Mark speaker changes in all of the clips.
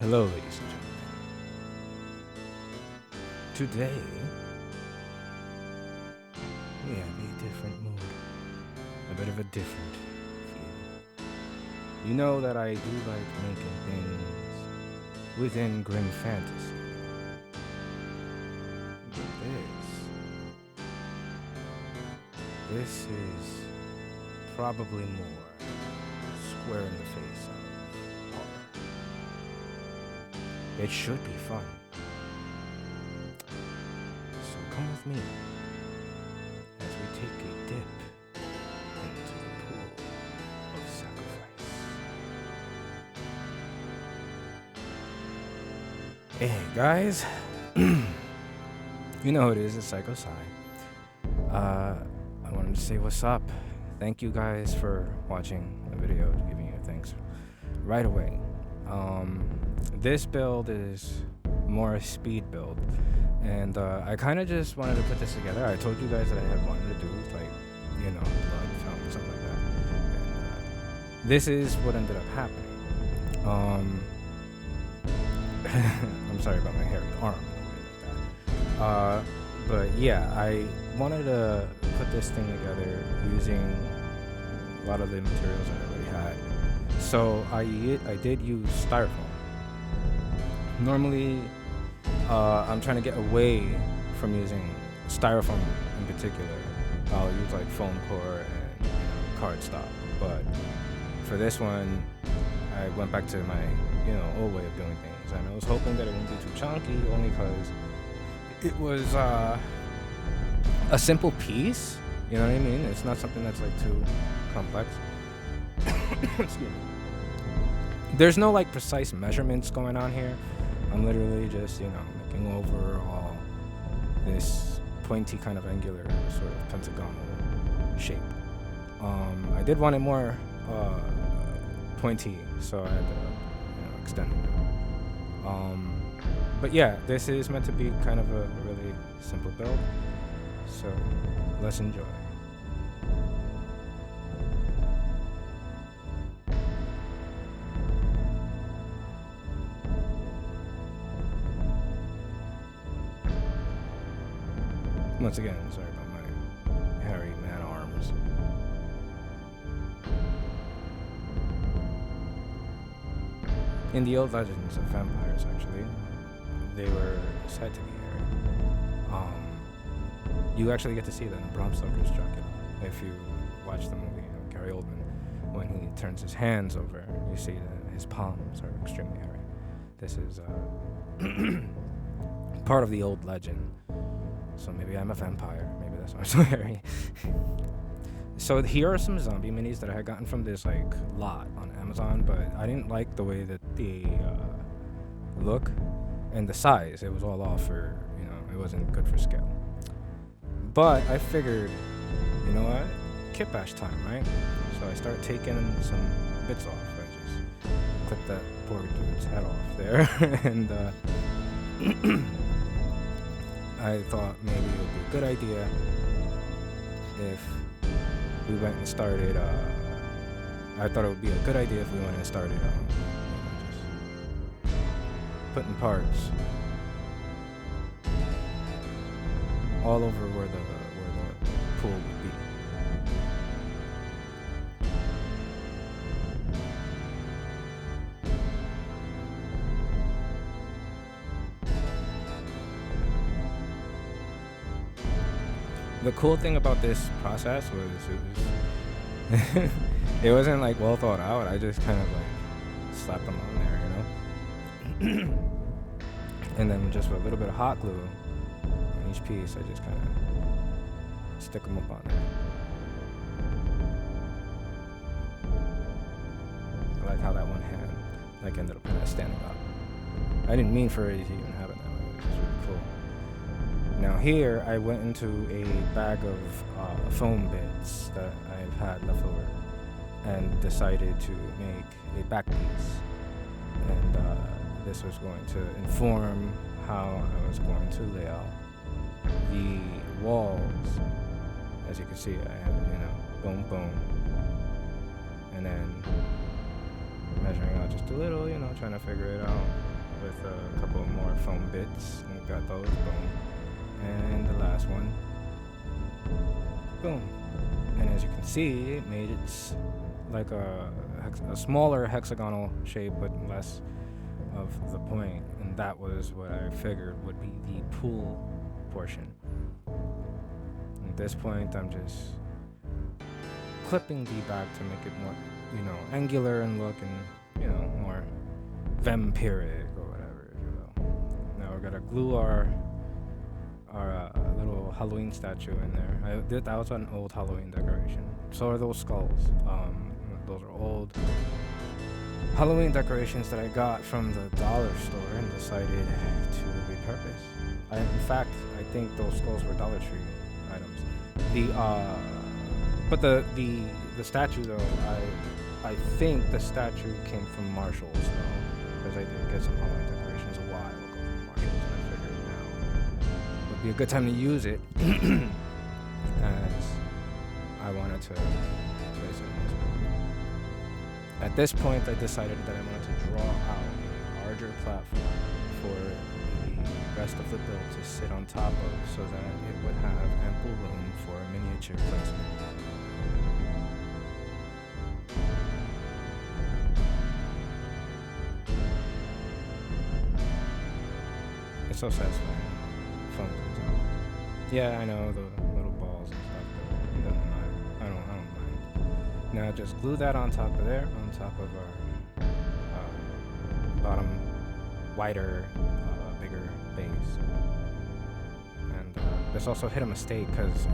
Speaker 1: Hello, ladies and gentlemen. Today, we have a different mood, a bit of a different feel. You know that I do like making things within grim fantasy. But this is probably more square in the face of horror. It should be fun. So come with me as we take a dip into the pool of sacrifice. Hey guys, you know who it is, it's Psycho Psy. I wanted to say what's up. Thank you guys for watching the video, giving you thanks right away. This build is more a speed build, and I kind of just wanted to put this together. I told you guys that I had wanted to do like, blood film or something like that, and this is what ended up happening. I'm sorry about my hairy arm in a way like that. But yeah, I wanted to put this thing together using a lot of the materials I already had. So I did use styrofoam. Normally, I'm trying to get away from using styrofoam in particular. I'll use like foam core and cardstock. But for this one, I went back to my old way of doing things, and I was hoping that it wouldn't be too chunky, only because it was a simple piece. You know what I mean? It's not something that's like too complex. Excuse me. There's no like precise measurements going on here. I'm literally just, making over all this pointy kind of angular sort of pentagonal shape. I did want it more pointy, so I ended up, extending it. But yeah, this is meant to be kind of a really simple build. So let's enjoy. Once again, sorry about my hairy man arms. In the old legends of vampires, actually, they were said to be hairy. You actually get to see that in Bram Stoker's Dracula. If you watch the movie of Gary Oldman, when he turns his hands over, you see that his palms are extremely hairy. This is part of the old legend. So maybe I'm a vampire. Maybe that's why I'm so hairy. So here are some zombie minis that I had gotten from this like lot on Amazon, but I didn't like the way that they look and the size. It was all off for, it wasn't good for scale. But I figured, you know what? Kit bash time, right? So I start taking some bits off. I just clipped that poor dude's head off there, and I thought maybe it would be a good idea if we went and started, I thought it would be a good idea if we went and started, just putting parts all over where the pool would be. The cool thing about this process was it wasn't like well thought out. I just kind of like slapped them on there, and then just with a little bit of hot glue on each piece, I just kind of stick them up on there. I like how that one hand like ended up kind of standing up. I didn't mean for it to even happen that way. It was just really cool. Now here, I went into a bag of foam bits that I've had left over and decided to make a back piece. And this was going to inform how I was going to lay out the walls. As you can see, I had, boom, boom. And then measuring out just a little, trying to figure it out. with a couple more foam bits. And got those, boom. And the last one, boom. And as you can see, it made it like a smaller hexagonal shape, but less of the point. And that was what I figured would be the pool portion. At this point, I'm just clipping the back to make it more, angular and look, and, more vampiric or whatever, if you will. Now we're gonna glue our little Halloween statue in there. That was an old Halloween decoration. So are those skulls. Those are old Halloween decorations that I got from the dollar store and decided to repurpose. In fact, I think those skulls were Dollar Tree items. But the statue though, I think the statue came from Marshall's though, because I did get some Halloween decorations a while ago from Marshall's, and I figured now would be a good time to use it, as I wanted to place it in this book. At this point, I decided that I wanted to draw out a larger platform for the rest of the build to sit on top of, so that it would have ample room for miniature placement. It's so satisfying. Fun comes out. Yeah, I know the little balls and stuff, but it doesn't matter. I don't mind. Now just glue that on top of there, on top of our bottom, wider, bigger base. And this also hit a mistake, because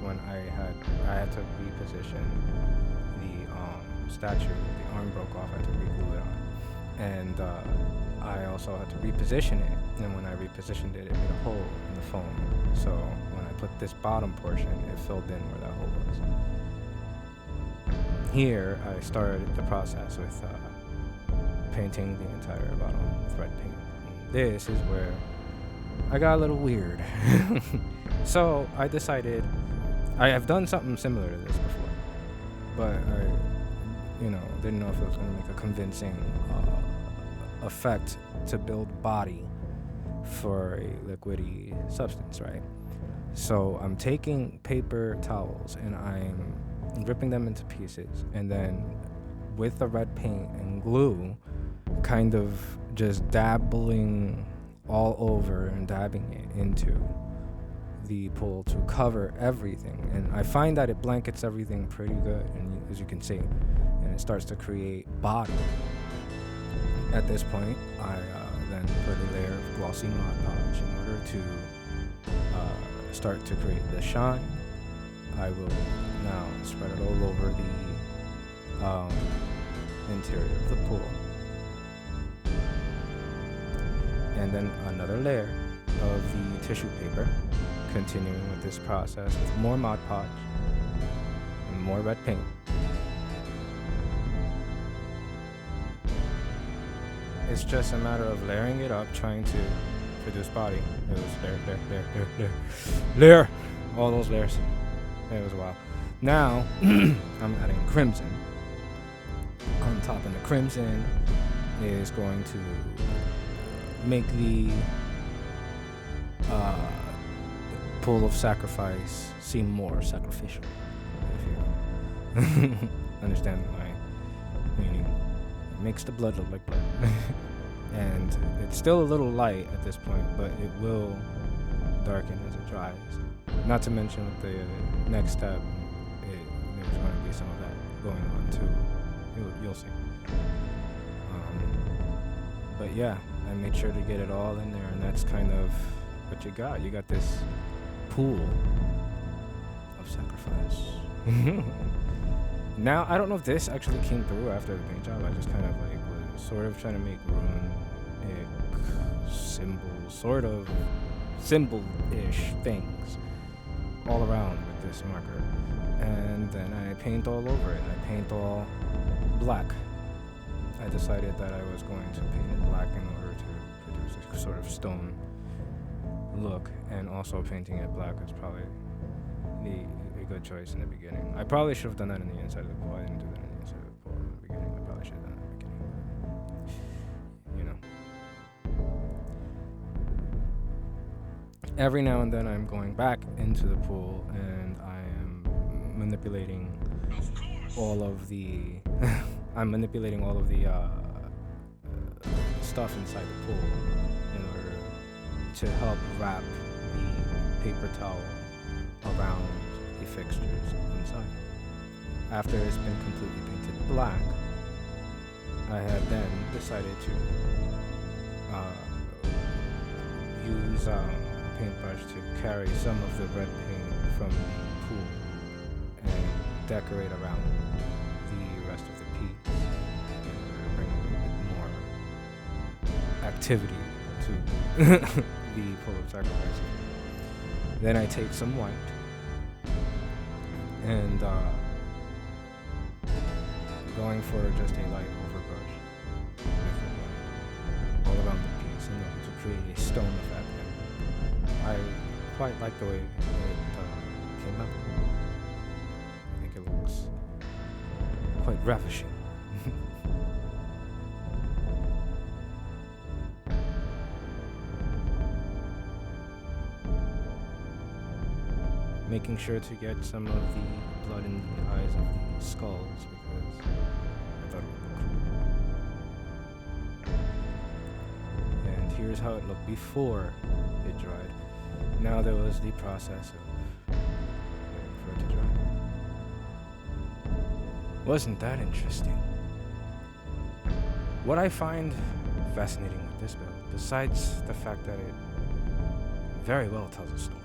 Speaker 1: when I had to reposition the statue, the arm broke off. I had to re-glue it on, and I also had to reposition it. And when I repositioned it, it made a hole in the foam. So when I put this bottom portion, it filled in where that hole was. Here, I started the process with painting the entire bottom thread paint. And this is where I got a little weird. So I decided, I have done something similar to this before, but I, didn't know if it was going to make a convincing effect to build body for a liquidy substance, right? So I'm taking paper towels and I'm ripping them into pieces, and then with the red paint and glue, kind of just dabbling all over and dabbing it into the pool to cover everything. And I find that it blankets everything pretty good, and as you can see, and it starts to create body. At this point, I then put a layer of glossy Mod Podge in order to start to create the shine. I will now spread it all over the interior of the pool. And then another layer of the tissue paper, continuing with this process with more Mod Podge and more red paint. It's just a matter of layering it up, trying to produce body. It was layer. All those layers. It was wild. Now, I'm adding crimson on top, and the crimson is going to make the pool of sacrifice seem more sacrificial, if you understand my meaning. It makes the blood look like blood. And it's still a little light at this point, but it will darken as it dries. Not to mention with the next step, there's going to be some of that going on too. You'll see. But yeah, I made sure to get it all in there, and that's kind of what you got. You got this pool of sacrifice. Now, I don't know if this actually came through after the paint job. I just kind of was sort of trying to make runic symbols, sort of symbol-ish things all around with this marker. And then I paint all over it. I paint all black. I decided that I was going to paint it black in order to produce a sort of stone look, and also painting it black is probably a good choice in the beginning. I probably should have done that in the inside of the pool. I didn't do that in the inside of the pool in the beginning. I probably should have done that in the beginning. every now and then I'm going back into the pool and I am manipulating all of the I'm manipulating all of the stuff inside the pool in order to help wrap the paper towel around the fixtures inside. After it's been completely painted black, I had then decided to use a paintbrush to carry some of the red paint from the pool and decorate around the rest of the piece in order to bring a little bit more activity to the pool of sacrifice. Then I take some white and going for just a light overbrush with the white all around the piece in order to create a stone effect. And I quite like the way it came out. I think it looks quite ravishing. Making sure to get some of the blood in the eyes of the skulls because I thought it would look cool. And here's how it looked before it dried. Now there was the process of waiting for it to dry. Wasn't that interesting? What I find fascinating with this build, besides the fact that it very well tells a story,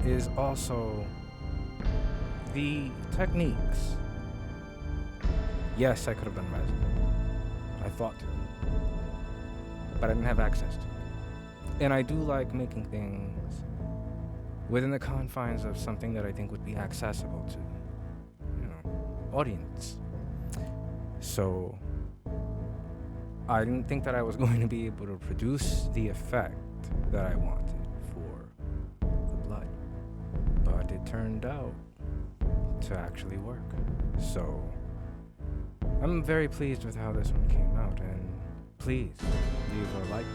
Speaker 1: is also the techniques. Yes, I could have done resin. I thought to, but I didn't have access to it. And I do like making things within the confines of something that I think would be accessible to, audience. So I didn't think that I was going to be able to produce the effect that I wanted for the blood, but it turned out to actually work. So I'm very pleased with how this one came out, and please leave a like,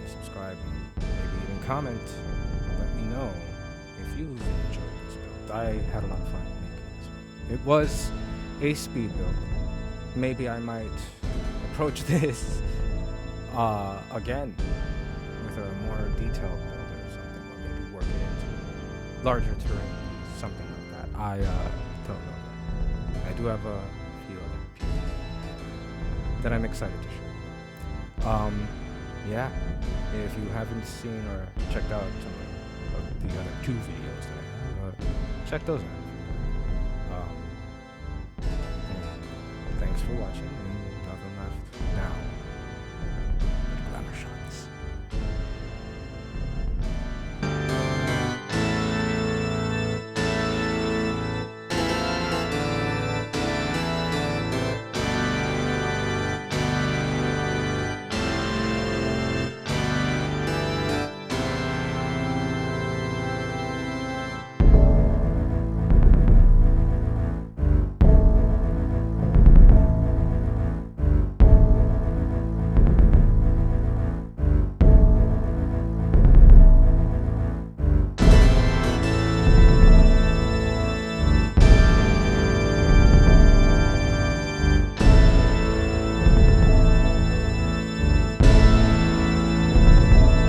Speaker 1: subscribe, and maybe even comment. Let me know if you enjoyed this build. I had a lot of fun making this one. It was a speed build. Maybe I might approach this again with a more detailed build or something, or maybe work it into larger terrain, something like that. I don't know. I do have a few other pieces that I'm excited to show. Yeah, if you haven't seen or checked out some of the other 2 videos that I have, check those out. And thanks for watching.